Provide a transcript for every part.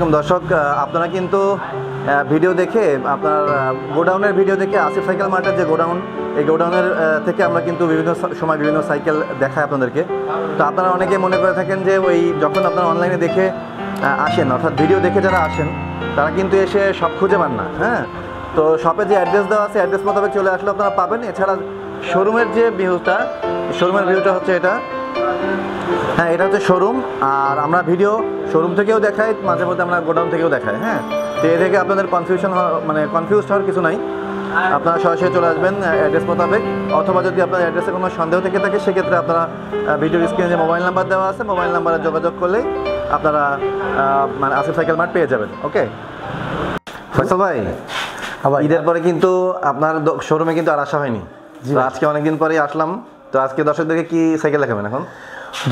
আলাইকুম দর্শক, আপনারা কিন্তু ভিডিও দেখে আপনার গোডাউনের ভিডিও দেখে আসিফ সাইকেল মার্টের যে গোডাউন, এই গোডাউনের থেকে আমরা কিন্তু বিভিন্ন সময় বিভিন্ন সাইকেল দেখাই আপনাদেরকে। তো আপনারা অনেকে মনে করে থাকেন যে ওই যখন আপনারা অনলাইনে দেখে আসেন, অর্থাৎ ভিডিও দেখে যারা আসেন তারা কিন্তু এসে সব খুঁজে পান না। হ্যাঁ, তো শপে যে অ্যাড্রেস দেওয়া আছে অ্যাড্রেস মোতাবেক চলে আসলে আপনারা পাবেন। এছাড়া শোরুমের যে ভিউটা, শোরুমের ভিউটা হচ্ছে এটা। হ্যাঁ, এটা হচ্ছে শোরুম, আর আমরা ভিডিও শোরুম থেকেও দেখাই, মাঝে মধ্যে আমরা গোডাউন থেকেও দেখাই। হ্যাঁ, তো এ থেকে আপনাদের কনফিউজ হওয়ার কিছু নাই। আপনারা সরাসরি চলে আসবেন অ্যাড্রেস মোতাবেক, অথবা যদি আপনার অ্যাড্রেসে কোনো সন্দেহ থেকে থাকে সেক্ষেত্রে আপনারা ভিডিওর স্ক্রিনে যে মোবাইল নাম্বার দেওয়া আছে মোবাইল নাম্বারে যোগাযোগ করলেই আপনারা আসিফ সাইকেল মার্ট পেয়ে যাবেন। ওকে ফয়সাল ভাই, ঈদের পরে কিন্তু আপনার শোরুমে কিন্তু আর আসা হয়নি, আজকে অনেকদিন পরেই আসলাম। তো আজকে দর্শকদেরকে কি সাইকেল দেখাবেন? এখন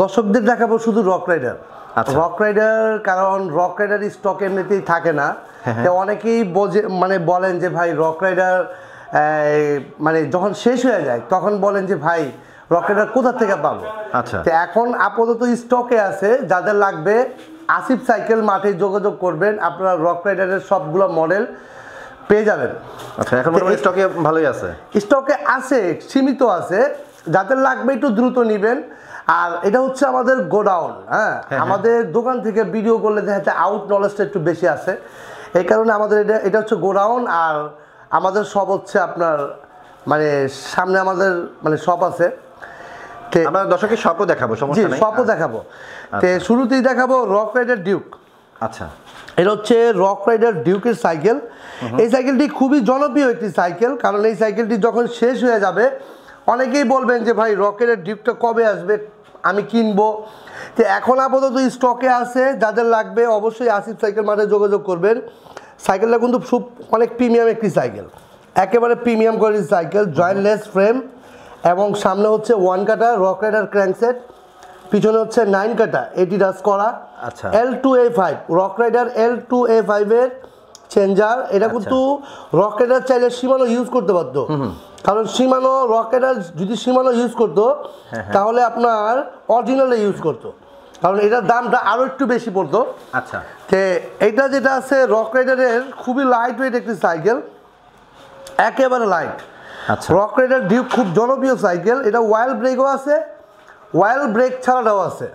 দর্শকদের দেখাবো শুধু রক রাইডার। রক রাইডার, কারণ রক রাইডার স্টক এমনিতেই থাকে না। অনেকেই বলেন যে ভাই রক রাইডার যখন শেষ হয়ে যায় তখন বলেন যে ভাই রক রাইডার কোথা থেকে পাবো। আচ্ছা, তো এখন আপাতত স্টকে আছে, যাদের লাগবে আসিফ সাইকেল মাঠে যোগাযোগ করবেন, আপনারা রক রাইডারের সবগুলো মডেল পেয়ে যাবেন। আচ্ছা, এখন স্টকে ভালোই আছে, স্টকে আছে, সীমিত আছে। যাদের লাগবে একটু দ্রুত নেবেন। আর এটা হচ্ছে আমাদের গোডাউন। হ্যাঁ, আমাদের দোকান থেকে ভিডিও করলে দেখা যাচ্ছে আউট নলেজটা একটু বেশি আছে, এই কারণে আমাদের এটা হচ্ছে গোডাউন। আর আমাদের সব হচ্ছে আপনার সামনে আমাদের শপ আছে। আমরা দর্শককে শপও দেখাবো, সমস্যা নেই, শপও দেখাবো। শুরুতেই দেখাবো রক রাইডার ডিউক। আচ্ছা, এটা হচ্ছে রক রাইডার ডিউকের সাইকেল। এই সাইকেলটি খুবই জনপ্রিয় একটি সাইকেল, কারণ এই সাইকেলটি যখন শেষ হয়ে যাবে অনেকেই বলবেন যে ভাই রক রাইডার ডিউকটা কবে আসবে, আমি কিনবো। তো এখন আপাতত স্টকে আছে, যাদের লাগবে অবশ্যই আসিফ সাইকেল মাঠে যোগাযোগ করবেন। সাইকেলটা কিন্তু অনেক প্রিমিয়াম একটি সাইকেল, একেবারে প্রিমিয়াম কোয়ালিটির সাইকেল, জয়েন্টলেস ফ্রেম এবং সামনে হচ্ছে 1 কাটা রক রাইডার ক্র্যাঙ্কসেট, পিছনে হচ্ছে 9 কাটা এডিডাস করা। আচ্ছা, L2A5 রক রাইডার L2A5 এর চেঞ্জার। এটা কিন্তু রক রাইডার চাইলে সীমানো ইউজ করতে পারতো, কারণ সীমানো রক রাইডার যদি সীমানো ইউজ করতো তাহলে আপনার অরিজিনালে ইউজ করতো, কারণ এটার দামটা আরও একটু বেশি পড়তো। আচ্ছা, তো এইটা যেটা আছে রক রাইডারের খুবই লাইট ওয়েট একটি সাইকেল, একেবারে লাইট। আচ্ছা, রক রাইডার ডিউক খুব জনপ্রিয় সাইকেল। এটা ওয়াইল ব্রেকও আছে, ওয়াইল ব্রেক ছাড়াটাও আছে,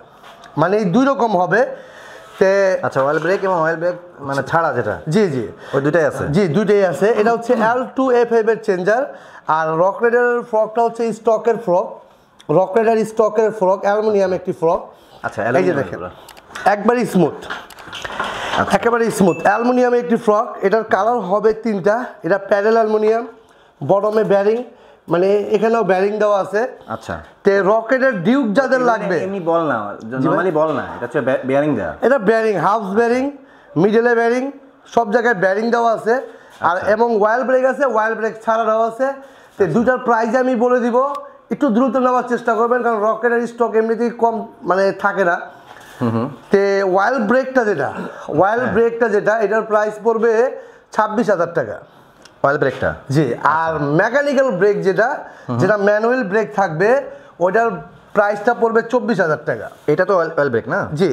এই দুই রকম হবে। আচ্ছা, ওয়েল ব্রেক এবং ওয়েল ব্রেক ছাড়া যেটা, জি জি ওই দুটাই আছে। জি, দুইটাই আছে। এটা হচ্ছে L2A5 এর চেঞ্জার। আর রক রাইডারের ফ্রকটা হচ্ছে স্টকের ফ্রক, রক রাইডার স্টকের ফ্রক, অ্যালুমিনিয়াম একটি ফ্রক। আচ্ছা, এই যে দেখেন একবারে স্মুথ, একেবারে স্মুথ অ্যালুমিনিয়ামের একটি ফ্রক। এটার কালার হবে 3টা। এটা প্যাডেল অ্যালুমিনিয়াম, বটমে ব্যারিং, এখানেও ব্যারিং দেওয়া আছে। আচ্ছা, তে রক রাইডার ডিউক যাদের লাগবে, এমনি বল না, নরমালি বল না, এটা হচ্ছে বেয়ারিং দেওয়া। এটা ব্যারিং, হাফ ব্যারিং, মিডলে ব্যারিং, সব জায়গায় ব্যারিং দেওয়া আছে। আর এবং ওয়াইল ব্রেক আছে, ওয়াইল ব্রেক ছাড়া দেওয়া আছে। তো দুইটার প্রাইস আমি বলে দিব, একটু দ্রুত নেওয়ার চেষ্টা করবেন, কারণ রক রাইডার স্টক এমনিতেই কম থাকে না। তে ওয়াইল ব্রেকটা যেটা এটার প্রাইস পড়বে 26,000 টাকা ওয়েল ব্রেকটা। জি, আর মেকানিক্যাল ব্রেক যেটা ম্যানুয়াল ব্রেক থাকবে ওইটার প্রাইসটা পড়বে 24,000 টাকা। এটা তো ওয়েল ব্রেক না? জি।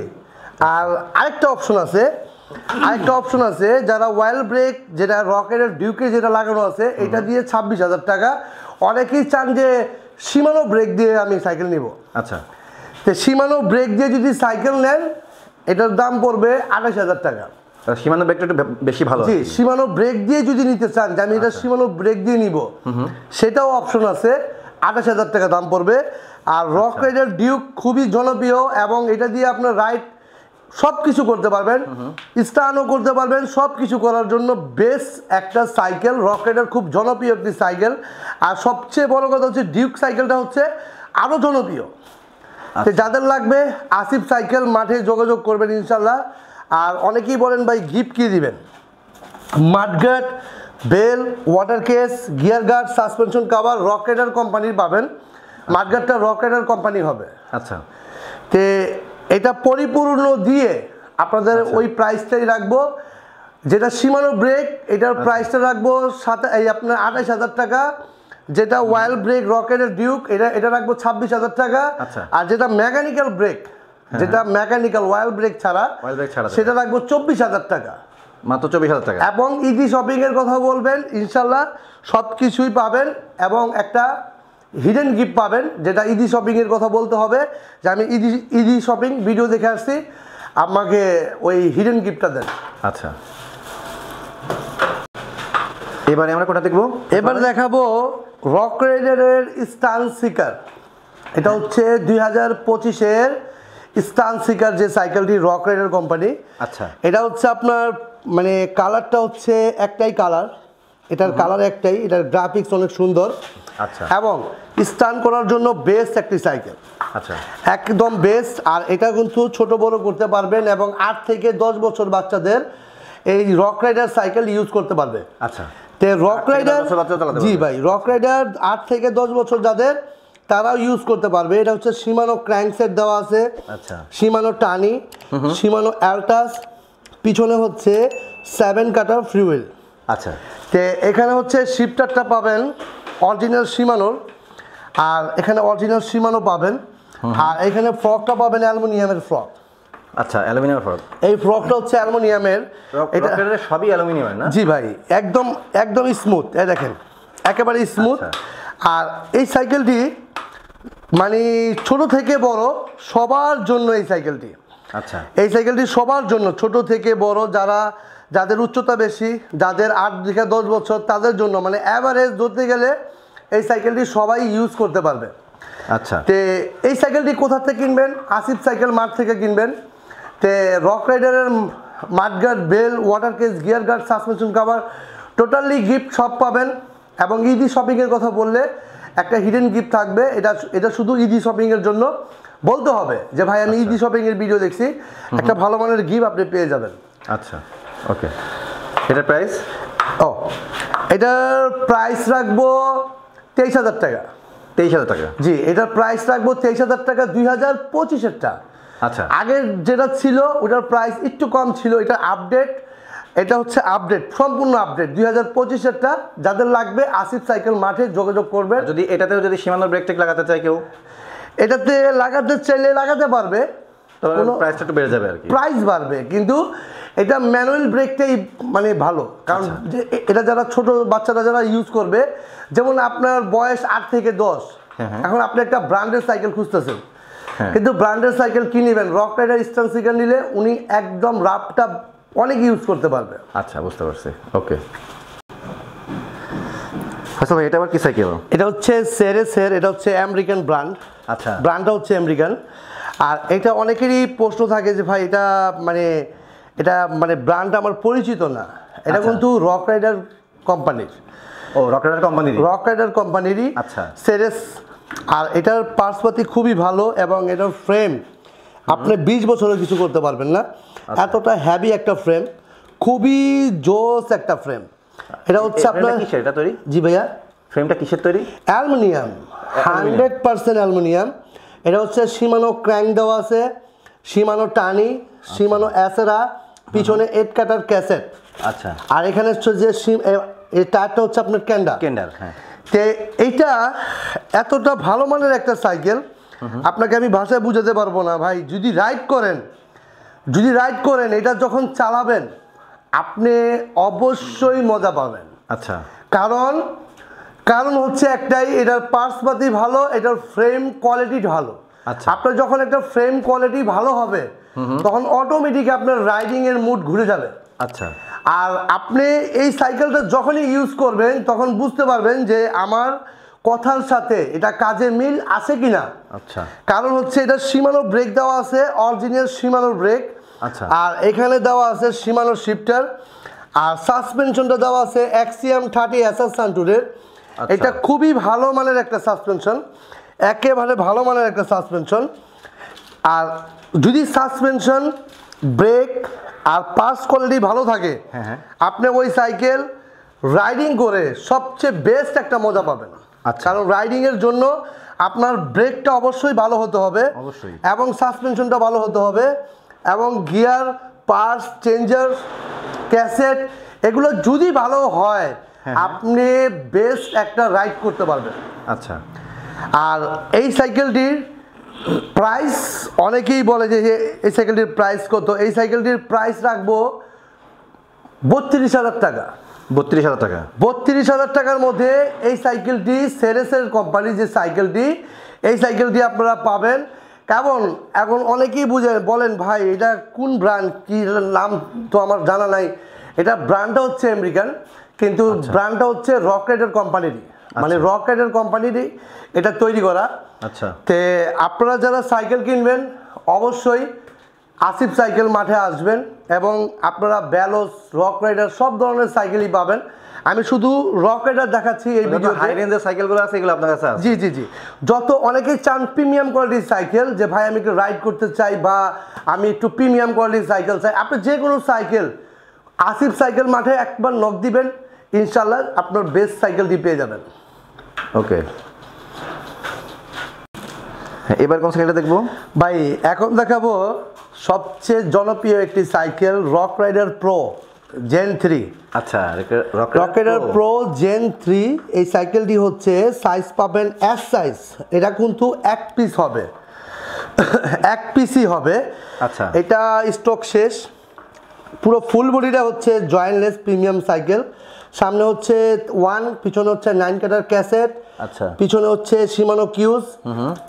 আর আরেকটা অপশন আছে, যারা ওয়েল ব্রেক যেটা রক রাইডার ডিউকে যেটা লাগানো আছে এটা দিয়ে 26,000 টাকা। অনেকেই চান যে সীমানো ব্রেক দিয়ে আমি সাইকেল নিব। আচ্ছা, তো সীমানো ব্রেক দিয়ে যদি সাইকেল নেন এটার দাম পড়বে 28,000 টাকা। সীমানো ব্রেকটা একটু বেশি ভালো। জি, সীমানো ব্রেক দিয়ে যদি নিতে চান যে আমি এটা সীমানো ব্রেক দিয়ে নিব, সেটাও অপশন আছে, 28,000 টাকা দাম পড়বে। আর রক রাইডার ডিউক খুবই জনপ্রিয় এবং এটা দিয়ে আপনার রাইড সব কিছু করতে পারবেন, স্টানও করতে পারবেন, সব কিছু করার জন্য বেস্ট একটা সাইকেল। রক রাইডার খুব জনপ্রিয় একটি সাইকেল। আর সবচেয়ে বড় কথা হচ্ছে ডিউক সাইকেলটা হচ্ছে আরও জনপ্রিয়। যাদের লাগবে আসিফ সাইকেল মাঠে যোগাযোগ করবেন ইনশাল্লাহ। আর অনেকেই বলেন ভাই গিফট কী দিবেন, mudguard, bell, water case, gear guard, suspension cover rock rider কোম্পানির পাবেন। মাডগার্ডটা রক রাইডার কোম্পানি হবে। আচ্ছা, তে এটা পরিপূর্ণ দিয়ে আপনাদের ওই প্রাইসটাই রাখবো। যেটা সীমানো ব্রেক এটার প্রাইসটা রাখবো আপনার 28,000 টাকা। যেটা ওয়াইল ব্রেক রক রাইডার ডিউক এটা রাখবো 26,000 টাকা। আর যেটা মেকানিক্যাল ব্রেক যেটা মেকানিক্যাল ওয়াইল ব্রেক ছাড়া, সেটা রাখবো 24,000 টাকা, মাত্র 24,000 টাকা। এবং ইজি শপিং এর কথা বলবেন, ইনশাল্লাহ সব কিছুই পাবেন, এবং একটা হিডেন গিফট পাবেন, যেটা ইজি শপিং এর কথা বলতে হবে যে আমি ইজি শপিং ভিডিও দেখে আসছি, আমাকে ওই হিডেন গিফটটা দেন। আচ্ছা, এবারে আমরা কোনটা দেখবো? এবার দেখাবো রক রাইডারের স্টান সিকার। এটা হচ্ছে 2025-এর স্টান সিকার যে সাইকেলটি, রক রাইডার কোম্পানি। আচ্ছা, এটা হচ্ছে আপনার মানে কালারটা হচ্ছে একটাই কালার, এটার কালার একটাই, এটার গ্রাফিক্স অনেক সুন্দর। আচ্ছা, এবং স্টান করার জন্য বেস্ট একটি সাইকেল, আচ্ছা, একদম বেস্ট। আর এটা কিন্তু ছোট বড় করতে পারবেন, এবং 8 থেকে 10 বছর বাচ্চাদের এই রক রাইডার সাইকেল ইউজ করতে পারবে। আচ্ছা, তে রক রাইডার, জি ভাই, রক রাইডার 8 থেকে 10 বছর যাদের, তারাও ইউজ করতে পারবে। এটা হচ্ছে শিমানো ক্র্যাঙ্কসেট দেওয়া আছে, আচ্ছা, শিমানো টানি, শিমানো অ্যালটাস, পিছনে হচ্ছে 7 কাটার ফ্রিউয়েল। আচ্ছা, তে এখানে হচ্ছে শিফটারটা পাবেন অরিজিনাল শিমানোর, আর এখানে অরিজিনাল শিমানো পাবেন, আর এখানে ফ্রকটা পাবেন অ্যালুমিনিয়ামের ফ্রক। আচ্ছা, অ্যালুমিনিয়ামের ফ্রক। এই ফ্রকটা হচ্ছে অ্যালুমিনিয়ামের, এটা সবই অ্যালুমিনিয়ামের না? জি ভাই, একদম একদম স্মুথ, এই দেখেন একেবারে স্মুথ। আর এই সাইকেলটি মানে ছোট থেকে বড় সবার জন্য এই সাইকেলটি। আচ্ছা, এই সাইকেলটি সবার জন্য, ছোট থেকে বড়, যাদের উচ্চতা বেশি, যাদের 8 থেকে 10 বছর, তাদের জন্য মানে অ্যাভারেজ ধরতে গেলে এই সাইকেলটি সবাই ইউজ করতে পারবে। আচ্ছা, তে এই সাইকেলটি কোথা থেকে কিনবেন? আসিফ সাইকেল মার্ট থেকে কিনবেন। তে রক রাইডারের mudguard, bell, water case, gear guard, suspension cover, totally gift সব পাবেন। এবং ইজি শপিংয়ের কথা বললে একটা হিডেন গিফট থাকবে, এটা শুধু ইজি শপিংয়ের জন্য বলতে হবে যে ভাই আমি ইজি শপিংয়ের ভিডিও দেখছি, একটা ভালো মানের গিফট আপনি পেয়ে যাবেন। আচ্ছা, ওকে। এটার প্রাইস? ও, এটার প্রাইস রাখবো 23,000 টাকা। 23,000 টাকা? জি, এটার প্রাইস রাখবো 23,000 টাকা, 2025-এরটা। আচ্ছা, আগের যেটা ছিল ওটার প্রাইস একটু কম ছিল, এটা আপডেট, এটা হচ্ছে আপডেট, সম্পূর্ণ আপডেট 2025-এরটা। যাদের লাগবে আসিফ সাইকেল মাঠে যোগাযোগ করবে। যদি এটাতেও যদি সীমানোর ব্রেক টেক লাগাতে চাই কেউ, এটাতে লাগাতে চাইলে লাগাতে পারবে, প্রাইসটা একটু বেড়ে যাবে আর কি। প্রাইস বাড়বে, কিন্তু এটা ম্যানুয়াল ব্রেকটাই মানে ভালো, কারণ এটা যারা ছোট বাচ্চারা যারা ইউজ করবে, যেমন আপনার বয়স 8 থেকে 10, এখন আপনি একটা ব্র্যান্ডের সাইকেল খুঁজতেছেন, কিন্তু ব্র্যান্ডের সাইকেল কি নেবেন? রক রাইডার স্টান সাইকেল নিলে উনি একদম রাফটা অনেক ইউজ করতে পারবে। আচ্ছা, বুঝতে পারছি, ওকে। আচ্ছা ভাই, এটা আবার কি সাইকেল? এটা হচ্ছে সেরেসের, এটা হচ্ছে আমেরিকান ব্র্যান্ড। আচ্ছা, ব্র্যান্ডটা হচ্ছে আমেরিকান। আর এটা অনেকেরই প্রশ্ন থাকে যে ভাই এটা মানে ব্র্যান্ড আমার পরিচিত না। এটা কিন্তু রক রাইডার কোম্পানির। ও, রক রাইডার কোম্পানির? রক রাইডার কোম্পানিরই। আচ্ছা, সেরেস। আর এটার পার্টসপাতি খুবই ভালো, এবং এটার ফ্রেম আপনি 20 বছরের কিছু করতে পারবেন না, এতটা হেভি একটা ফ্রেম, খুবই জোস একটা ফ্রেম। এটা হচ্ছে আপনার কিসের এটা তৈরি? জি ভাইয়া, ফ্রেমটা কিসের তৈরি? Aluminium, 100% aluminium. এটা হচ্ছে শিমানো ক্র্যাঙ্ক দেওয়া আছে, শিমানো টানি, শিমানো অ্যাসেরা, পিছনে 8 কাটার ক্যাসেট। আচ্ছা, আর এখানে হচ্ছে যে এই টায়ারটা হচ্ছে আপনার কেন্ডার। হ্যাঁ। তে এইটা এতটা ভালো মানের একটা সাইকেল, আপনাকে আমি ভাষায় বুঝাতে পারবো না ভাই। যদি রাইড করেন এটা যখন চালাবেন, আপনি অবশ্যই মজা পাবেন। আচ্ছা, কারণ হচ্ছে একটাই, এটার পার্টসপাতি ভালো, এটার ফ্রেম কোয়ালিটি ভালো। আচ্ছা, আপনার যখন একটা ফ্রেম কোয়ালিটি ভালো হবে, তখন অটোমেটিক আপনার রাইডিং এর মুড ঘুরে যাবে। আচ্ছা, আর আপনি এই সাইকেলটা যখনই ইউজ করবেন, তখন বুঝতে পারবেন যে আমার কথার সাথে এটা কাজে মিল আছে কিনা। আচ্ছা, কারণ হচ্ছে এটা শিমানো ব্রেক দেওয়া আছে, অরিজিনাল শিমানো ব্রেক। আচ্ছা, আর এখানে দেওয়া আছে শিমানো শিফটার, আর সাসপেনশনটা দেওয়া আছে এক্সিএম 30 এসএস সান্টুরের। এটা খুবই ভালো মানের একটা সাসপেনশন, একেবারে ভালো মানের একটা সাসপেনশন। আর যদি সাসপেনশন, ব্রেক আর পাস কোয়ালিটি ভালো থাকে, আপনি ওই সাইকেল রাইডিং করে সবচেয়ে বেস্ট একটা মজা পাবেন। কারণ রাইডিং এর জন্য আপনার ব্রেকটা অবশ্যই ভালো হতে হবে, এবং সাসপেনশনটা ভালো হতে হবে, এবং গিয়ার, পার্টস, চেঞ্জার, ক্যাসেট, এগুলো যদি ভালো হয়, আপনি বেস্ট একটা রাইড করতে পারবেন। আচ্ছা। আর এই সাইকেলটির প্রাইস অনেকেই বলে যে এই সাইকেলটির প্রাইস কত, এই সাইকেলটির প্রাইস রাখবো 32,000 টাকা। 32,000 টাকা। 32,000 টাকার মধ্যে এই সাইকেলটি সেরেসের কোম্পানির যে সাইকেলটি, এই সাইকেলটি আপনারা পাবেন। কেমন এখন অনেকেই বলেন ভাই এটা কোন ব্র্যান্ড, কি নাম তো আমার জানা নাই। এটা ব্র্যান্ডটা হচ্ছে আমেরিকান, কিন্তু ব্র্যান্ডটা হচ্ছে রক রাইডার কোম্পানিরই, মানে রক রাইডার কোম্পানিরই এটা তৈরি করা। আচ্ছা, তে আপনারা যারা সাইকেল কিনবেন অবশ্যই আসিফ সাইকেল মাঠে আসবেন এবং আপনারা ব্যালোস, রক রাইডার সব ধরনের সাইকেলই পাবেন। আমি শুধু রক রাইডার দেখাচ্ছি এই ভিডিওতে। হাই রেঞ্জের সাইকেলগুলো আছে, এগুলো আপনার কাছে আছে? জি জি জি, যত অনেকেই চান প্রিমিয়াম কোয়ালিটির সাইকেল, যে ভাই আমি একটু রাইড করতে চাই বা আমি একটু প্রিমিয়াম কোয়ালিটির সাইকেল চাই, আপনি যে কোনো সাইকেল আসিফ সাইকেল মাঠে একবার নক দিবেন, ইনশাল্লাহ আপনার বেস্ট সাইকেলটি পেয়ে যাবেন। ওকে, এবার কোন সাইকেলটা দেখবো ভাই? এখন দেখাবো সবচেয়ে জনপ্রিয় একটি cycle, rock rider pro gen 3। আচ্ছা, রক রাইডার প্রো জেন 3 এই সাইকেলটি হচ্ছে সাইজ পাবেন এস সাইজ। এটা কিন্তু এক পিস হবে, এক পিসই হবে। আচ্ছা, এটা স্টক শেষ। পুরো ফুল বডিটা হচ্ছে জয়েন্টলেস প্রিমিয়াম সাইকেল। সামনে হচ্ছে 1, পিছনে হচ্ছে 9 কাটার ক্যাসেট, আচ্ছা, পিছনে হচ্ছে শিমানো কিউজ,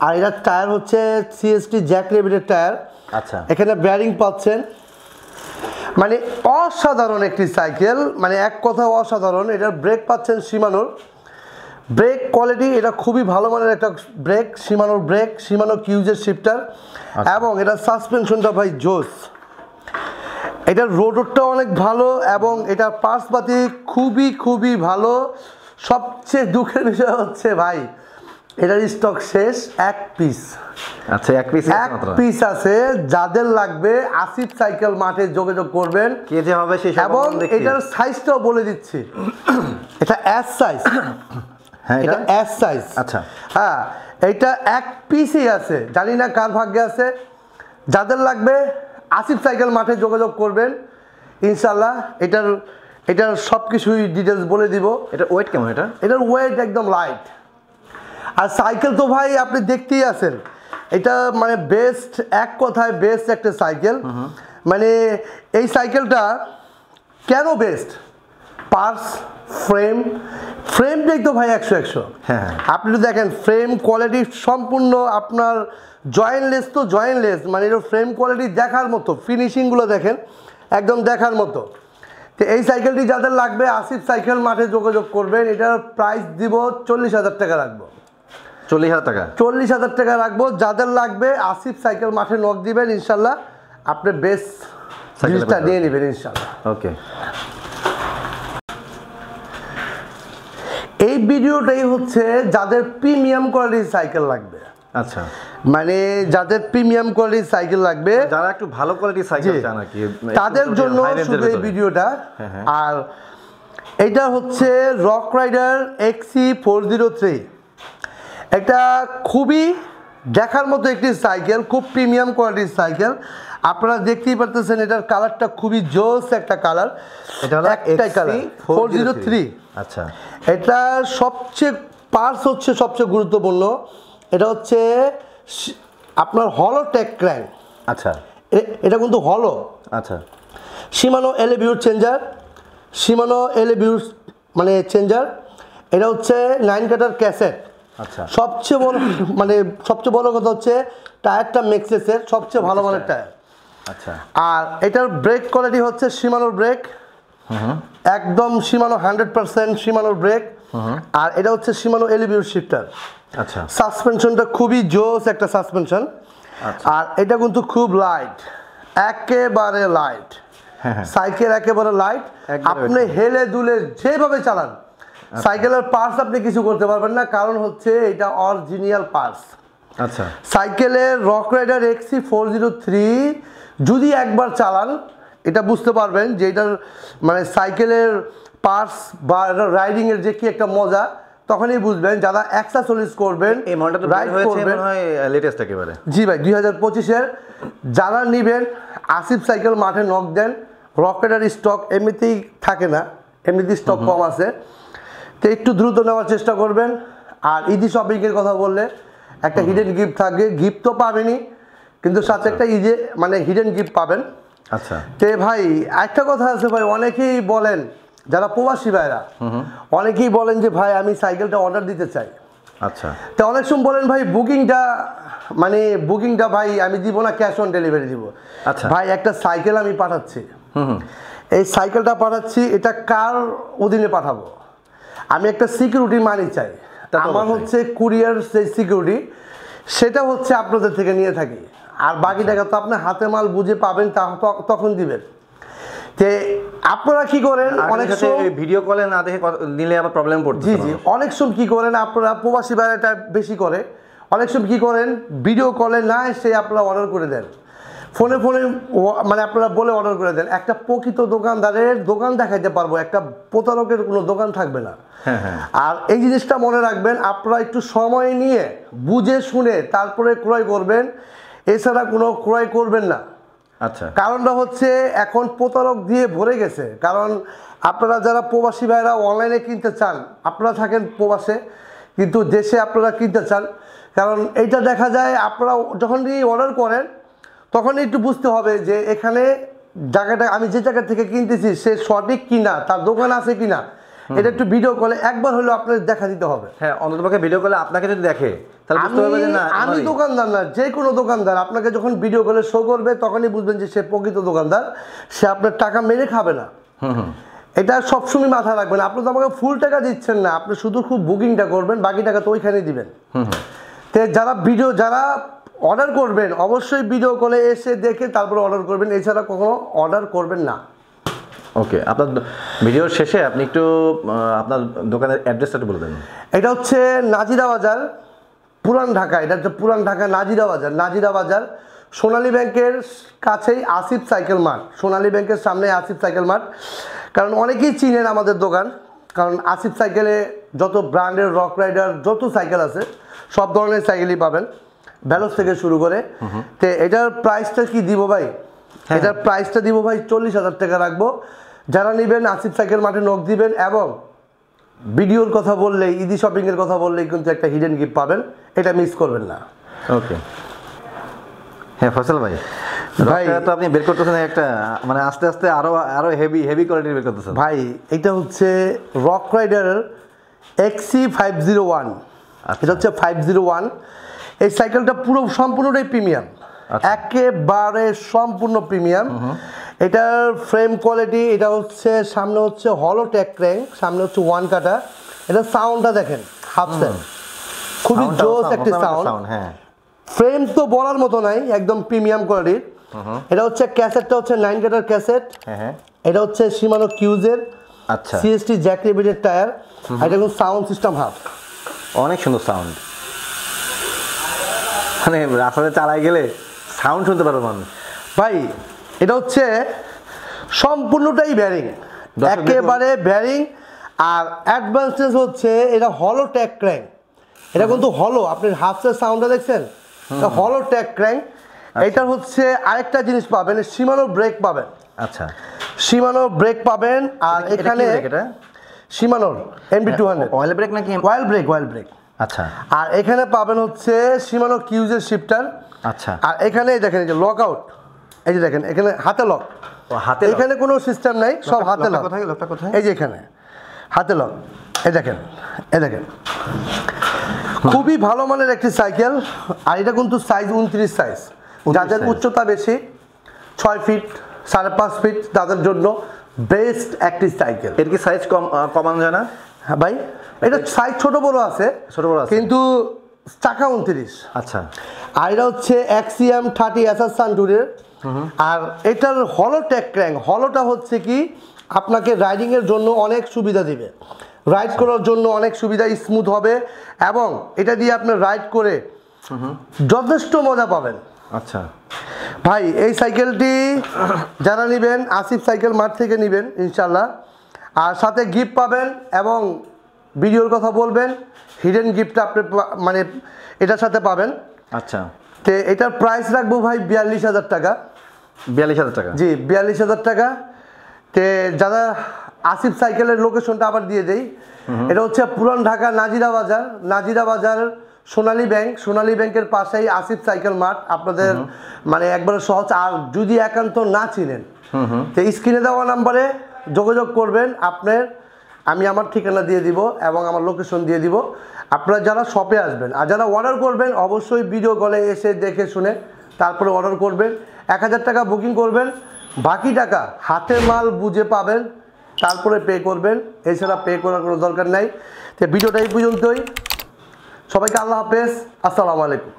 আর এটার টায়ার হচ্ছে সিএসটি জ্যাক রেবিটের টায়ার। আচ্ছা, এখানে ব্যারিং পাচ্ছেন, মানে অসাধারণ একটি সাইকেল, মানে এক কথা অসাধারণ। এটার ব্রেক পাচ্ছেন শিমানোর, ব্রেক কোয়ালিটি এটা খুবই ভালো মানের একটা ব্রেক, শিমানোর ব্রেক, শিমানো কিউজের শিফটার, এবং এটা সাসপেনশনটা ভাই জোস। এটার রোডরটা অনেক ভালো এবং এটার পার্টসপাতি খুবই খুবই ভালো। সবচেয়ে দুঃখের বিষয় হচ্ছে ভাই এটার স্টক শেষ, এক পিস। আচ্ছা, এক পিস আছে। যাদের লাগবে আসিফ সাইকেল মাঠে যোগাযোগ করবেন, কে যে হবে সেই সব। এবং এটার সাইজটাও বলে দিচ্ছি, এটা এস সাইজ। হ্যাঁ, এটা এস সাইজ। আচ্ছা, হ্যাঁ, এটা এক পিসই আছে, জানি না কার ভাগ্যে আছে। যাদের লাগবে আসিফ সাইকেল মাঠে যোগাযোগ করবেন, ইনশাল্লাহ এটার সব কিছুই ডিটেলস বলে দিব। এটা ওয়েট কেমন? এটার ওয়েট একদম লাইট। আর সাইকেল তো ভাই আপনি দেখতেই আছেন, এটা মানে বেস্ট, এক কথায় বেস্ট একটা সাইকেল। মানে এই সাইকেলটা কেন বেস্ট? পার্টস, ফ্রেমটাই তো ভাই 100। হ্যাঁ, আপনি তো দেখেন ফ্রেম কোয়ালিটি সম্পূর্ণ আপনার জয়েন্টলেস, তো জয়েন্টলেস, মানে এর ফ্রেম কোয়ালিটি দেখার মতো, ফিনিশিংগুলো দেখেন একদম দেখার মতো। তো এই সাইকেলটি যাদের লাগবে আসিফ সাইকেল মাঠে যোগাযোগ করবেন। এটার প্রাইস দিব 40,000 টাকা রাখবো। 40,000 টাকা? 40,000 টাকা রাখবো। যাদের লাগবে আসিফ সাইকেল মাঠে নক দিবেন, ইনশাল্লাহ আপনি বেস্ট জিনিসটা নিয়ে নেবেন ইনশাল্লাহ। ওকে, এই ভিডিওটাই হচ্ছে যাদের প্রিমিয়াম কোয়ালিটির সাইকেল লাগবে। আচ্ছা, মানে যাদের প্রিমিয়াম কোয়ালিটির সাইকেল লাগবে, যারা একটু ভালো কোয়ালিটির সাইকেল চান আর কি, তাদের জন্য শুধু এই ভিডিওটা। আর এটা হচ্ছে রক রাইডার XC403। এটা খুবই দেখার মতো একটি সাইকেল, খুব প্রিমিয়াম কোয়ালিটির সাইকেল। আপনারা দেখতেই পারতেছেন এটার কালারটা খুবই জোস একটা কালার। এটা হলো একটাই কালার 403। আচ্ছা, এটা সবচেয়ে পার্টস হচ্ছে সবচেয়ে গুরুত্বপূর্ণ। এটা হচ্ছে আপনার হলো টেক ক্র্যাঙ্ক। আচ্ছা, এটা কিন্তু হলো। আচ্ছা, শিমানো এলএবিউর চেঞ্জার, শিমানো এলএবিউর মানে চেঞ্জার। এটা হচ্ছে 9 কাটার ক্যাসেট। আচ্ছা, সবচেয়ে বড় কথা হচ্ছে টায়ারটা মেক্সেসের সবচেয়ে ভালো মানের টায়ার। আচ্ছা, আর এটার ব্রেক কোয়ালিটি হচ্ছে শিমানোর ব্রেক, একদম শিমানো 100% শিমানোর ব্রেক। আর এটা হচ্ছে শিমানো এলএবিউর শিফটার। আচ্ছা, সাসপেনশনটা খুবই জোস একটা সাসপেনশন। আর এটা কিন্তু খুব লাইট, একেবারে লাইট সাইকেল, একেবারে লাইট। আপনি হেলে দুলে যেভাবে চালান সাইকেলের পার্টস আপনি কিছু করতে পারবেন না, কারণ হচ্ছে এটা অরিজিনাল পার্টস। আচ্ছা, সাইকেলের রক রাইডার XC403 যদি একবার চালান এটা বুঝতে পারবেন যে এটার মানে সাইকেলের পার্টস বা রাইডিংয়ের যে কি একটা মজা, তখনই বুঝবেন। যারা এক্সারসাইজ করবেন, এই মডেলটা রাইড করবেন, মনে হয় লেটেস্ট একেবারে। জি ভাই, 2025-এর যারা নেবেন আসিফ সাইকেল মাঠে নক দেন। রক রাইডার স্টক এমনিতেই থাকে না, এমনিতেই স্টক কম আছে, তো একটু দ্রুত নেওয়ার চেষ্টা করবেন। আর ইদি শপিংয়ের কথা বললে একটা হিডেন গিফট থাকবে, গিফট তো পাবেনই কিন্তু সাথে একটা মানে হিডেন গিফট পাবেন। আচ্ছা তে ভাই একটা কথা আছে ভাই, অনেকেই বলেন যারা প্রবাসী ভাইরা অনেকেই বলেন যে ভাই আমি সাইকেলটা অর্ডার দিতে চাই। আচ্ছা তো অনেক সময় বলেন ভাই বুকিংটা ভাই আমি দিব না, ক্যাশ অন ডেলিভারি দিব। আচ্ছা ভাই একটা সাইকেল আমি পাঠাচ্ছি, এই সাইকেলটা পাঠাচ্ছি, এটা কার অধীনে পাঠাবো? আমি একটা সিকিউরিটি মানি চাই। আমার হচ্ছে কুরিয়ার যে সিকিউরিটি সেটা হচ্ছে আপনাদের থেকে নিয়ে থাকি, আর বাকি টাকা তো আপনি হাতে মাল বুঝে পাবেন তখন দিবেন। যে আপনারা কি করেন অনেক সময় ভিডিও কলে না দেখে নিলে আবার প্রবলেম পড়ছে। জি অনেক সময় কি করেন আপনারা, প্রবাসী ভাইরা এটা বেশি করে, অনেক সময় কি করেন ভিডিও কলে না এসে আপনারা অর্ডার করে দেন, ফোনে মানে আপনারা বলে অর্ডার করে দেন। একটা প্রকৃত দোকানদারের দোকান দেখাইতে পারবো, একটা প্রতারকের কোনো দোকান থাকবে না। আর এই জিনিসটা মনে রাখবেন, আপনারা একটু সময় নিয়ে বুঝে শুনে তারপরে ক্রয় করবেন, এছাড়া কোনো ক্রয় করবেন না। আচ্ছা কারণটা হচ্ছে এখন প্রতারক দিয়ে ভরে গেছে। কারণ আপনারা যারা প্রবাসী ভাইরা অনলাইনে কিনতে চান, আপনারা থাকেন প্রবাসে কিন্তু দেশে আপনারা কিনতে চান, কারণ এইটা দেখা যায় আপনারা যখনই অর্ডার করেন তখনই একটু বুঝতে হবে যে এখানে জায়গাটা আমি যে জায়গা থেকে কিনতেছি সে সঠিক কিনা, তার দোকান আছে কিনা, এটা একটু ভিডিও কলে একবার হলেও আপনাদের দেখা দিতে হবে। হ্যাঁ, অন্ততপক্ষে ভিডিও কলে আপনাকে যদি দেখে তাহলে বুঝতে পারবে যে না আমি দোকানদার না, যে কোনো দোকানদার আপনাকে যখন ভিডিও কলে শো করবে তখনই বুঝবেন যে সে প্রকৃত দোকানদার, সে আপনার টাকা মেরে খাবে না। এটা সবসময় মাথায় রাখবেন। আপনি তো আমাকে ফুল টাকা দিচ্ছেন না, আপনি শুধু খুব বুকিংটা করবেন, বাকি টাকা তো ওইখানেই দিবেন। তো যারা অর্ডার করবেন অবশ্যই ভিডিও কলে এসে দেখে তারপরে অর্ডার করবেন, এছাড়া কখনো অর্ডার করবেন না। ওকে, আপনার ভিডিওর শেষে আপনি একটু আপনার দোকানের অ্যাড্রেসটা একটু বলে দেন। এটা হচ্ছে নাজিরা বাজার, পুরান ঢাকা। এটা হচ্ছে পুরান ঢাকা নাজিরা বাজার সোনালী ব্যাংকের কাছেই আসিফ সাইকেল মার্ট, সোনালী ব্যাংকের সামনে আসিফ সাইকেল মার্ট। কারণ অনেকেই চিনেন আমাদের দোকান, কারণ আসিফ সাইকেলে যত ব্র্যান্ডের রক রাইডার যত সাইকেল আছে সব ধরনের সাইকেলই পাবেন, ভ্যালোস থেকে শুরু করে। তো এটার প্রাইসটা কি দিব ভাই? এটার প্রাইসটা দিব ভাই 40,000 টাকা রাখবো। যারা নেবেন আসিফ সাইকেল মাঠে নক দিবেন, এবং ভিডিওর কথা বললেই, ইজি শপিংয়ের কথা বললেই কিন্তু একটা হিডেন গিফট পাবেন, এটা মিস করবেন না। ওকে, হ্যাঁ ফয়সাল ভাই, তো আপনি বের করতেছেন একটা, মানে আস্তে আস্তে আরো হেভি কোয়ালিটির বের করতেছেন ভাই। এটা হচ্ছে রক রাইডারের XC501। এটা হচ্ছে 501। এই সাইকেলটা সম্পূর্ণটাই প্রিমিয়াম, একেবারে সম্পূর্ণ প্রিমিয়াম। এটার ফ্রেম কোয়ালিটি, এটা হচ্ছে সামনে হচ্ছে হলো ট্যাগ ক্র্যাঙ্ক, সামনে হচ্ছে ওয়ান কাটা। এটা সাউন্ডটা দেখেন, হাফ স্যান্ড, খুবই জোস একটা সাউন্ড। ফ্রেম তো বলার মতো নাই, একদম প্রিমিয়াম কোয়ালিটির। এটা হচ্ছে ক্যাসেটটা হচ্ছে 9 কাটার ক্যাসেট। এটা হচ্ছে শিমানো কিউজের CST জ্যাক রেবিটের টায়ার। এটা কিন্তু সাউন্ড সিস্টেম হাফ, অনেক সুন্দর সাউন্ড, মানে রাস্তাতে চালাই গেলে সাউন্ড শুনতে পারবে মানুষ ভাই। এটা হচ্ছে সম্পূর্ণটাই ব্যারিং, একেবারে ব্যারিং। আর অ্যাডভান্সেস হচ্ছে এটা হলো ট্যাগ ক্র্যাঙ্ক। এটা কিন্তু হলো, আপনি হাফসের সাউন্ডটা দেখছেন, হলো ট্যাগ ক্র্যাঙ্ক। এটা হচ্ছে আরেকটা জিনিস পাবেন, শিমানো ব্রেক পাবেন। আচ্ছা, শিমানো ব্রেক পাবেন। আর এখানে শিমানোর MB200 অয়েল ব্রেক নাকি অয়েল ব্রেক। আচ্ছা, আর এখানে পাবেন হচ্ছে শিমানো কিউজের শিফটার। আচ্ছা, আর এখানে দেখেন এই যে লক আউট, এই যে দেখেন এখানে হাতে লক, এখানে কোনো সিস্টেম নাই, সব হাতে লক। এই যে এখানে হাতে লক, এই দেখেন খুবই ভালো মানের একটি সাইকেল। আর এটা কিন্তু সাইজ 29 সাইজ, যাদের উচ্চতা বেশি 6 ফিট 5.5 ফিট তাদের জন্য বেস্ট একটি সাইকেল। এর কি সাইজ কমানো যায় না? হ্যাঁ ভাই, এটা সাইজ ছোট বড় আছে কিন্তু চাকা 29। আচ্ছা, আর এটা হচ্ছে XCM 30 SR সানটুরের। আর এটার হলো ট্যাগ ক্র্যাঙ্ক, হলোটা হচ্ছে কি আপনাকে রাইডিংয়ের জন্য অনেক সুবিধা দিবে, রাইড করার জন্য অনেক সুবিধা, স্মুথ হবে, এবং এটা দিয়ে আপনি রাইড করে যথেষ্ট মজা পাবেন। আচ্ছা ভাই, এই সাইকেলটি যারা নেবেন আসিফ সাইকেল মার্ট থেকে নেবেন ইনশাল্লাহ। আর সাথে গিফট পাবেন, এবং ভিডিওর কথা বলবেন, হিডেন গিফট আপনি মানে এটার সাথে পাবেন। আচ্ছা, তো এটার প্রাইস রাখবো ভাই 42,000 টাকা। 42,000 টাকা? জি, 42,000 টাকা। তে যারা আসিফ সাইকেলের লোকেশনটা আবার দিয়ে দেই, এটা হচ্ছে পুরান ঢাকা নাজিরা বাজার সোনালী ব্যাংকের পাশেই আসিফ সাইকেল মার্ট আপনাদের মানে একবারে সহজ। আর যদি একান্ত না চিনেন তো স্ক্রিনে দেওয়া নাম্বারে যোগাযোগ করবেন। আমি আমার ঠিকানা দিয়ে দিব এবং আমার লোকেশন দিয়ে দিব। আপনারা যারা শপে আসবেন আর যারা অর্ডার করবেন অবশ্যই ভিডিও কলে এসে দেখে শুনে তারপরে অর্ডার করবেন। 1000 টাকা বুকিং করবেন, বাকি টাকা হাতে মাল বুঝে পাবেন, তারপরে পে করবেন। এছাড়া পে করার কোনো দরকার নাই। তো ভিডিওটা এই পর্যন্তই। সবাইকে আল্লাহ হাফেজ, আসসালামু আলাইকুম।